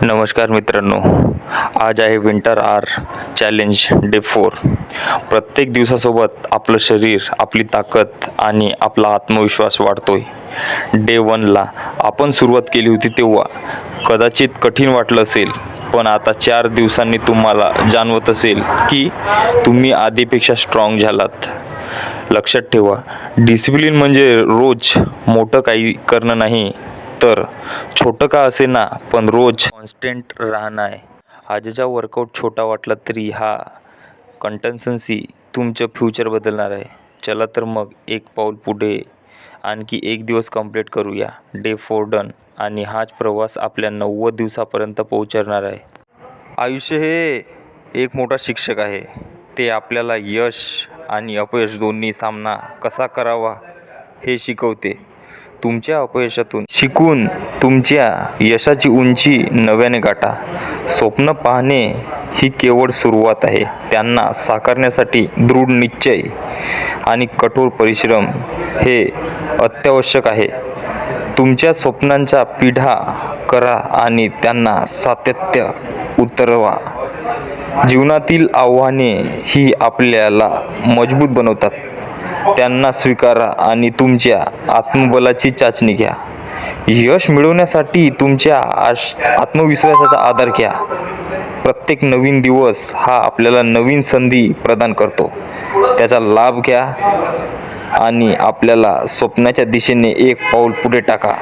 नमस्कार मित्रांनो, आज आहे विंटर आर चॅलेंज डे 4. प्रत्येक दिवसासोबत आपलं शरीर, आपली ताकद आणि आपला आत्मविश्वास वाढतोय. डे 1ला आपण सुरुवात केली होती तेव्हा कदाचित कठीण वाटलं असेल, पण आता 4 दिवसांनी तुम्हाला जाणवत असेल की तुम्ही आधीपेक्षा स्ट्रॉंग झालात. लक्षात ठेवा, डिसिप्लिन म्हणजे रोज मोठं काही करणं नाही, तर छोटं का असे ना, पण रोज कॉन्स्टंट राहणं आहे. आजचा वर्कआउट छोटा वाटला तरी हा कंसिस्टन्सी तुमचं फ्युचर बदलणार आहे. चला तर मग एक पाऊल पुढे, आणखी एक दिवस कंप्लीट करूया. डे 4 डन, आणि हाच प्रवास आपल्या 90 दिवसापर्यंत पोहोचणार आहे. आयुष्य हे एक मोठा शिक्षक आहे. ते आपल्याला यश आणि अपयश दोन्ही सामना कसा करावा हे शिकवते. तुमच्या अपयशातून शिकून तुमच्या यशाची उंची नव्याने गाठा. स्वप्न पाहणे ही केवळ सुरुवात आहे. त्यांना साकारण्यासाठी दृढ निश्चय आणि कठोर परिश्रम हे अत्यावश्यक आहे. तुमच्या स्वप्नांचा पिढा करा आणि त्यांना सातत्य उतरवा. जीवनातील आव्हाने ही आपल्याला मजबूत बनवतात. त्यांना स्वीकारा आणि तुमच्या आत्मबलाची चाचणी घ्या. यश मिळवण्यासाठी तुमच्या आत्मविश्वासाचा आधार घ्या. प्रत्येक नवीन दिवस हा आपल्याला नवीन संधी प्रदान करतो. त्याचा लाभ घ्या आणि आपल्याला स्वप्नाच्या दिशेने एक पाऊल पुढे टाका.